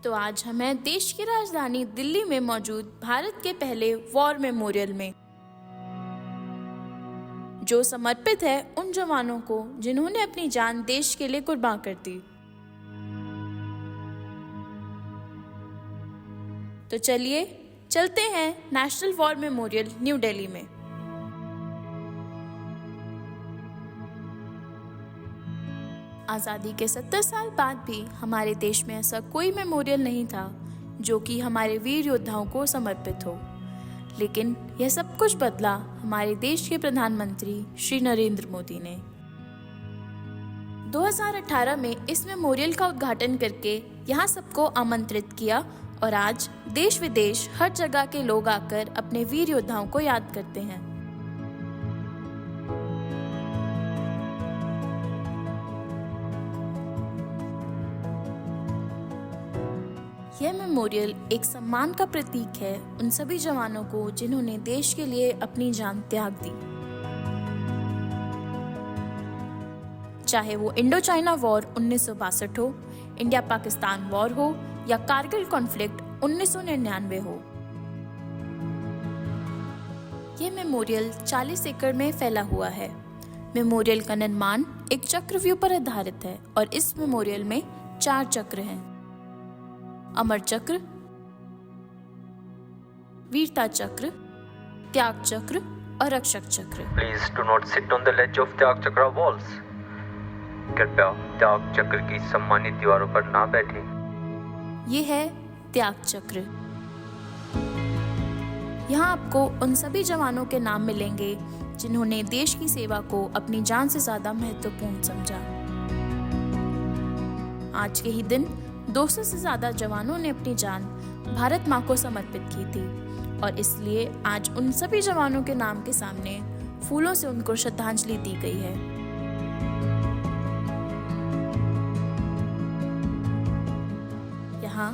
तो आज हम हैं देश की राजधानी दिल्ली में मौजूद भारत के पहले वॉर मेमोरियल में, जो समर्पित है उन जवानों को जिन्होंने अपनी जान देश के लिए कुर्बान कर दी। तो चलिए चलते हैं national war memorial new Delhi में। आज़ादी के 70 साल बाद भी हमारे देश में ऐसा कोई मेमोरियल नहीं था जो कि हमारे वीर योद्धाओं को समर्पित हो। लेकिन यह सब कुछ बदला हमारे देश के प्रधानमंत्री श्री नरेंद्र मोदी ने 2018 में इस मेमोरियल का उद्घाटन करके यहाँ सबको आमंत्रित किया और आज देश विदेश हर जगह के लोग आकर अपने वीर योद्धाओं को याद करते हैं। यह मेमोरियल एक सम्मान का प्रतीक है उन सभी जवानों को जिन्होंने देश के लिए अपनी जान त्याग दी। चाहे वो इंडो चाइना वॉर 1962 हो, इंडिया पाकिस्तान वॉर हो या कारगिल कॉन्फ्लिक्ट 1999 हो। यह मेमोरियल 40 एकड़ में फैला हुआ है। मेमोरियल का निर्माण एक चक्रव्यूह पर आधारित है और इस मेमोरियल में 4 चक्र हैं: अमर चक्र, वीरता चक्र, त्याग चक्र और रक्षक चक्र। Please do not sit on the ledge of त्याग चक्र walls. कृपया त्याग चक्र की सम्मानित दीवारों पर ना बैठें। ये है त्याग चक्र। यहाँ आपको उन सभी जवानों के नाम मिलेंगे जिन्होंने देश की सेवा को अपनी जान से ज्यादा महत्वपूर्ण समझा। आज के ही दिन 200 से ज्यादा जवानों ने अपनी जान भारत माँ को समर्पित की थी और इसलिए आज उन सभी जवानों के नाम के सामने फूलों से उनको श्रद्धांजलि दी गई है। यहाँ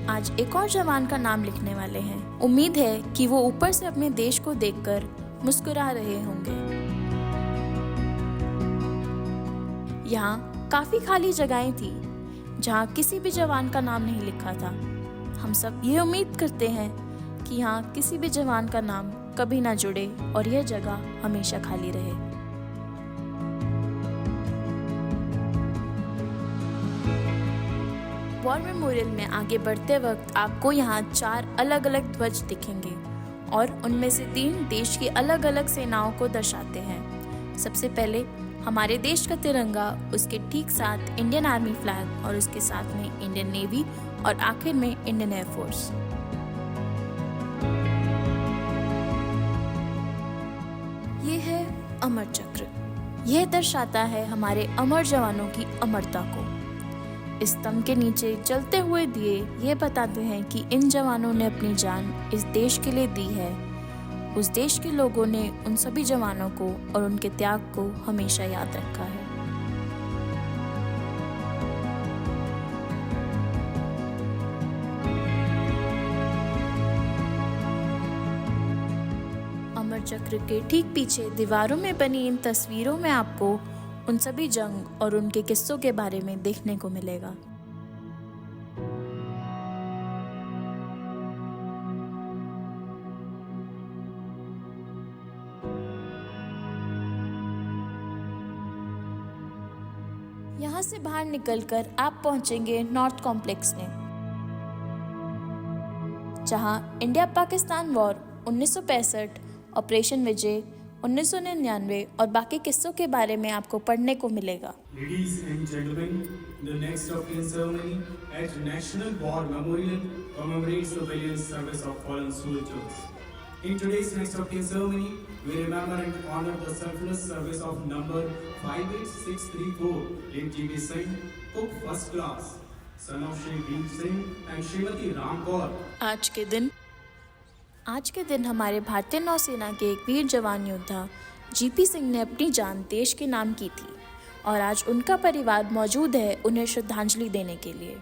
आज एक और जवान का नाम लिखने वाले हैं। उम्मीद है कि वो ऊपर से अपने देश को देखकर मुस्कुरा रहे होंगे। यहाँ काफी खाली जगहें थी जहाँ किसी भी जवान का नाम नहीं लिखा था। हम सब ये उम्मीद करते हैं कि यहाँ किसी भी जवान का नाम कभी ना जुड़े और यह जगह हमेशा खाली रहे। वॉर मेमोरियल में आगे बढ़ते वक्त आपको यहाँ 4 अलग अलग ध्वज दिखेंगे और उनमें से 3 देश की अलग अलग सेनाओं को दर्शाते हैं। सबसे पहले हमारे देश का तिरंगा, उसके ठीक साथ इंडियन आर्मी फ्लैग और उसके साथ में इंडियन नेवी और आखिर में इंडियन एयरफोर्स। ये है अमर चक्र। यह दर्शाता है हमारे अमर जवानों की अमरता को। इस स्तंभ के नीचे जलते हुए दिए ये बताते हैं कि इन जवानों ने अपनी जान इस देश के लिए दी है। उस देश के लोगों ने उन सभी जवानों को और उनके त्याग को हमेशा याद रखा है। अमर चक्र के ठीक पीछे दीवारों में बनी इन तस्वीरों में आपको उन सभी जंग और उनके किस्सों के बारे में देखने को मिलेगा। यहाँ से बाहर निकलकर आप पहुंचेंगे नॉर्थ कॉम्प्लेक्स में, जहाँ इंडिया पाकिस्तान वॉर 1965, ऑपरेशन विजय 1999 और बाकी किस्सों के बारे में आपको पढ़ने को मिलेगा। Ladies and gentlemen, the next of kin ceremony at National War Memorial commemorates the valiant service of fallen soldiers. In today's next of kin ceremony, we remember and honor the selfless service of number 58634, late G.B. Singh, cook first class, son of Shri Veer Singh and Srimati Ram Kaur. आज के दिन हमारे भारतीय नौसेना के एक वीर जवान योद्धा जीपी सिंह ने अपनी जान देश के नाम की थी और आज उनका परिवार मौजूद है उन्हें श्रद्धांजलि देने के लिए।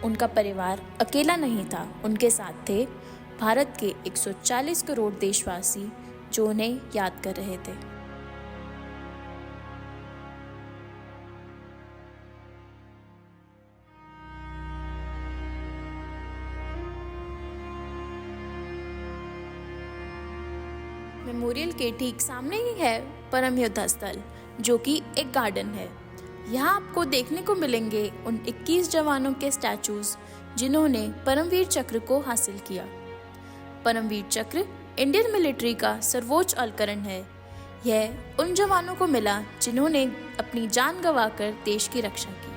उनका परिवार अकेला नहीं था, उनके साथ थे भारत के 140 करोड़ देशवासी जो उन्हें याद कर रहे थे। मेमोरियल के ठीक सामने ही है परम योद्धा स्थल, जो कि एक गार्डन है। यहाँ आपको देखने को मिलेंगे उन 21 जवानों के स्टैचूज जिन्होंने परमवीर चक्र को हासिल किया। परमवीर चक्र इंडियन मिलिट्री का सर्वोच्च अलंकरण है। यह उन जवानों को मिला जिन्होंने अपनी जान गंवाकर देश की रक्षा की।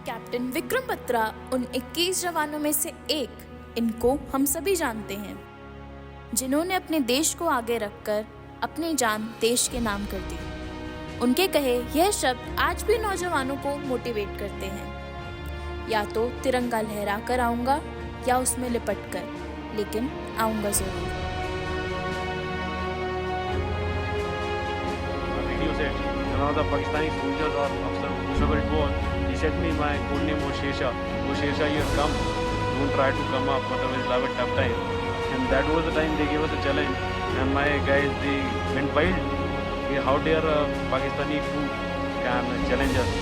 कैप्टन विक्रम बत्रा उन 21 जवानों में से एक, इनको हम सभी जानते हैं, जिन्होंने अपने देश को आगे रखकर अपनी जान देश के नाम कर दी। उनके कहे यह शब्द आज भी नौजवानों को मोटिवेट करते हैं, या तो तिरंगा लहरा कर आऊंगा या उसमें लिपट कर, लेकिन आऊंगा जरूर। One of the Pakistani soldiers or officer whoever it was, he said me, my code name was Shersha. Oh Shersha, you have come. Don't try to come up, otherwise you'll have a tough time. And that was the time they gave us a challenge. And my guys, they went wild. How dare a Pakistani troop can challenge us?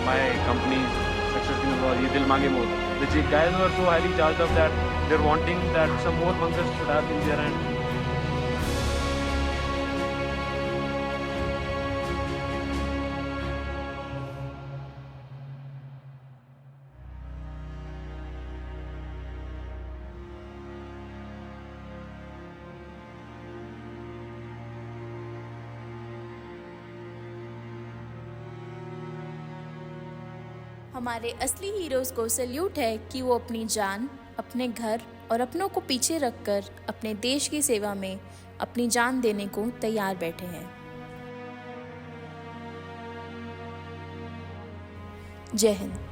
My company's success in was Ye Dil Mange More. The guys were so highly charged up that they're wanting that some more bunkers should have in their hand. हमारे असली heroes को salute है कि वो अपनी जान, अपने घर और अपनों को पीछे रखकर अपने देश की सेवा में अपनी जान देने को तैयार बैठे हैं। जय हिंद।